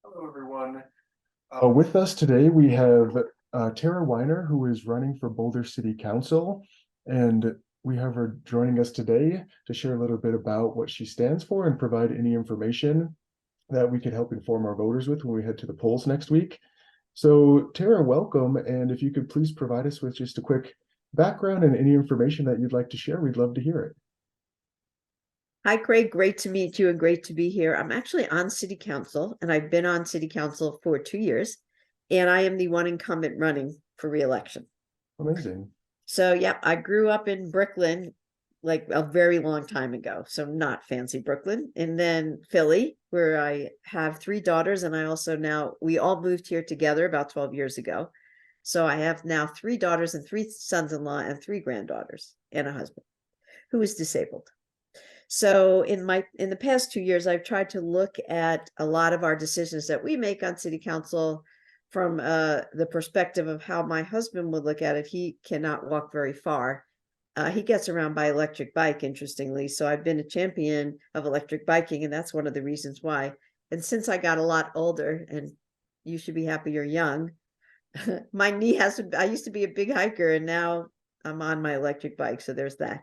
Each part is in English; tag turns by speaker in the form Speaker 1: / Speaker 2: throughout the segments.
Speaker 1: Hello, everyone. With us today, we have Tara Weiner, who is running for Boulder City Council. And we have her joining us today to share a little bit about what she stands for and provide any information that we could help inform our voters with when we head to the polls next week. So, Tara, welcome. And if you could please provide us with just a quick background and any information that you'd like to share, we'd love to hear it.
Speaker 2: Hi, Craig. Great to meet you and great to be here. I'm actually on City Council, and I've been on City Council for 2 years, and I am the one incumbent running for reelection.
Speaker 1: Amazing.
Speaker 2: So, yeah, I grew up in Brooklyn like a very long time ago. So, not fancy Brooklyn. And then Philly, where I have 3 daughters, and we all moved here together about 12 years ago. So, I have now 3 daughters and 3 sons-in-law and 3 granddaughters and a husband who is disabled. So in the past 2 years, I've tried to look at a lot of our decisions that we make on city council from the perspective of how my husband would look at it. He cannot walk very far. He gets around by electric bike, interestingly. So I've been a champion of electric biking, and that's one of the reasons why. And since I got a lot older, and you should be happy you're young, my knee I used to be a big hiker, and now I'm on my electric bike. So there's that.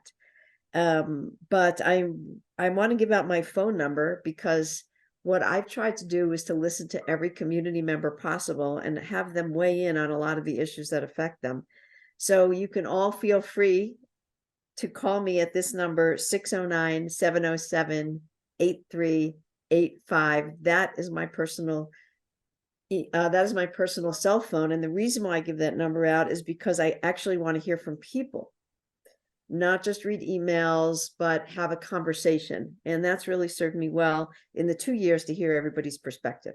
Speaker 2: But I want to give out my phone number because what I've tried to do is to listen to every community member possible and have them weigh in on a lot of the issues that affect them. So you can all feel free to call me at this number, 609-707-8385. That is my personal cell phone. And the reason why I give that number out is because I actually want to hear from people, not just read emails, but have a conversation. And that's really served me well in the 2 years to hear everybody's perspective.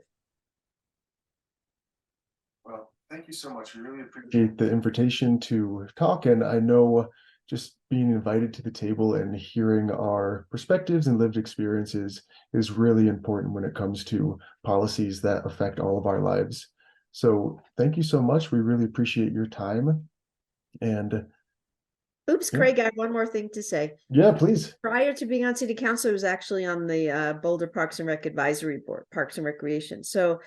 Speaker 1: Well, thank you so much. We really appreciate the invitation to talk. And I know just being invited to the table and hearing our perspectives and lived experiences is really important when it comes to policies that affect all of our lives. So thank you so much. We really appreciate your time. And
Speaker 2: Oops,
Speaker 1: yeah,
Speaker 2: Craig, I have one more thing to say.
Speaker 1: yeah, please.
Speaker 2: Prior to being on city council, I was actually on the Boulder Parks and Rec Advisory Board, Parks and Recreation. So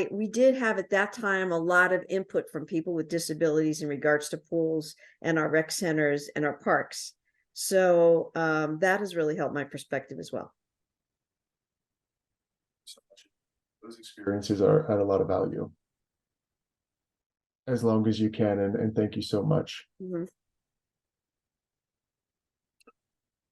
Speaker 2: we did have at that time a lot of input from people with disabilities in regards to pools and our rec centers and our parks. So that has really helped my perspective as well.
Speaker 1: So much. Those experiences are add a lot of value as long as you can. And thank you so much.
Speaker 2: Mm-hmm.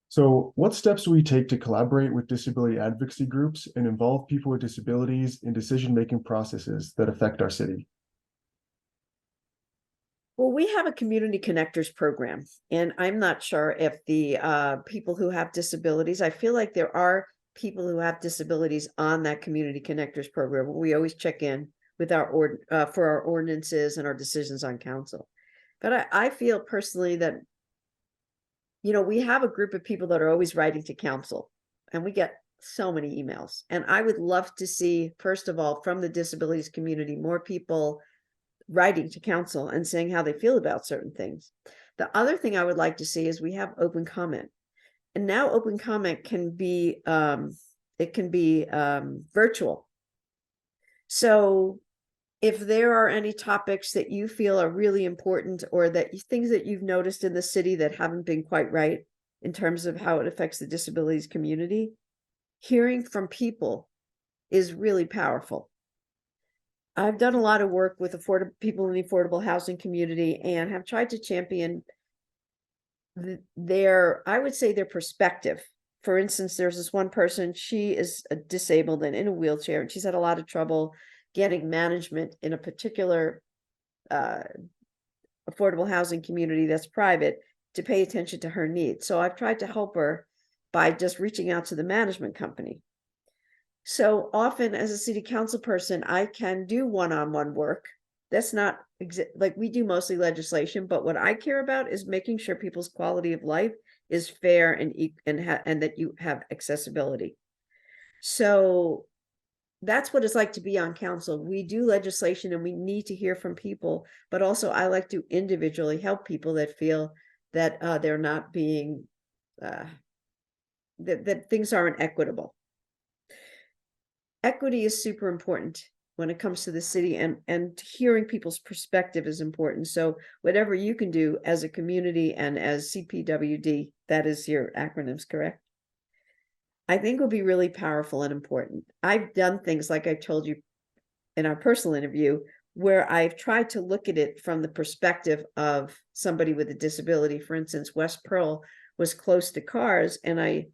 Speaker 1: So, what steps do we take to collaborate with disability advocacy groups and involve people with disabilities in decision-making processes that affect our city?
Speaker 2: Well, we have a community connectors program, and I'm not sure if the people who have disabilities, I feel like there are people who have disabilities on that community connectors program. We always check in with for our ordinances and our decisions on council. But I feel personally that, we have a group of people that are always writing to council, and we get so many emails. And I would love to see, first of all, from the disabilities community, more people writing to council and saying how they feel about certain things. The other thing I would like to see is we have open comment. And now open comment can be virtual. So if there are any topics that you feel are really important, or things that you've noticed in the city that haven't been quite right in terms of how it affects the disabilities community, hearing from people is really powerful. I've done a lot of work with people in the affordable housing community and have tried to champion I would say their perspective. For instance, there's this one person, she is disabled and in a wheelchair, and she's had a lot of trouble getting management in a particular affordable housing community that's private to pay attention to her needs. So I've tried to help her by just reaching out to the management company. So often as a city council person, I can do one-on-one work. That's not like we do mostly legislation, but what I care about is making sure people's quality of life is fair and that you have accessibility. So that's what it's like to be on council. We do legislation and we need to hear from people, but also I like to individually help people that feel that they're not being, that things aren't equitable. equity is super important when it comes to the city, and hearing people's perspective is important. So whatever you can do as a community and as CPWD, that is your acronyms, correct? I think will be really powerful and important. I've done things like I told you in our personal interview, where I've tried to look at it from the perspective of somebody with a disability. For instance, West Pearl was close to cars, and I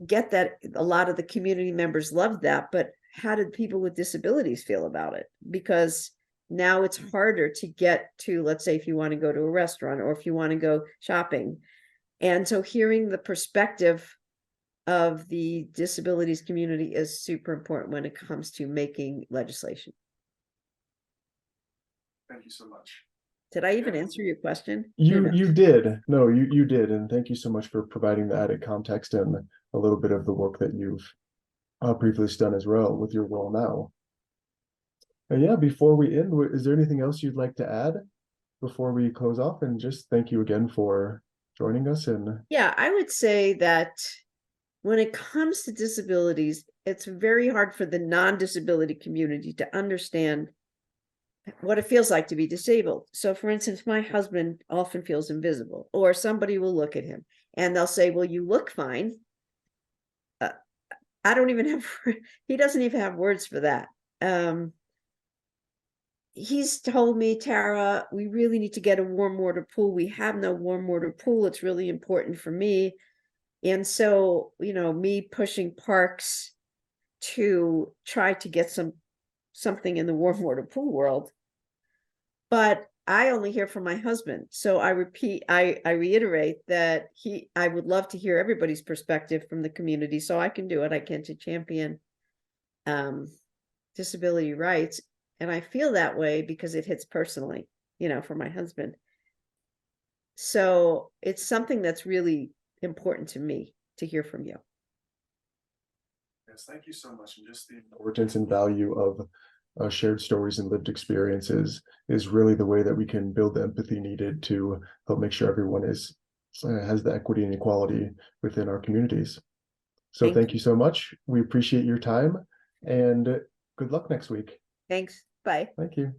Speaker 2: get that a lot of the community members loved that, but how did people with disabilities feel about it? Because now it's harder to get to, let's say, if you want to go to a restaurant or if you want to go shopping. And so hearing the perspective of the disabilities community is super important when it comes to making legislation.
Speaker 1: Thank you so much.
Speaker 2: Did I even answer your question?
Speaker 1: You did. No, you did. And thank you so much for providing the added context and a little bit of the work that you've previously done as well with your role now. And yeah, before we end, is there anything else you'd like to add before we close off? And just thank you again for joining us. And
Speaker 2: Yeah, I would say that when it comes to disabilities, it's very hard for the non-disability community to understand what it feels like to be disabled. So for instance, my husband often feels invisible, or somebody will look at him and they'll say, well, you look fine. I don't even have, he doesn't even have words for that. He's told me, Tara, we really need to get a warm water pool. We have no warm water pool. It's really important for me. And so, me pushing parks to try to get something in the warm water pool world. But I only hear from my husband. So I reiterate that I would love to hear everybody's perspective from the community, so I can do it. I can to champion disability rights. And I feel that way because it hits personally, for my husband. So it's something that's really important to me to hear from you.
Speaker 1: yes, thank you so much. And just the importance and value of shared stories and lived experiences is really the way that we can build the empathy needed to help make sure everyone has the equity and equality within our communities. So thank you so much. We appreciate your time, and good luck next week.
Speaker 2: Thanks. Bye.
Speaker 1: Thank you.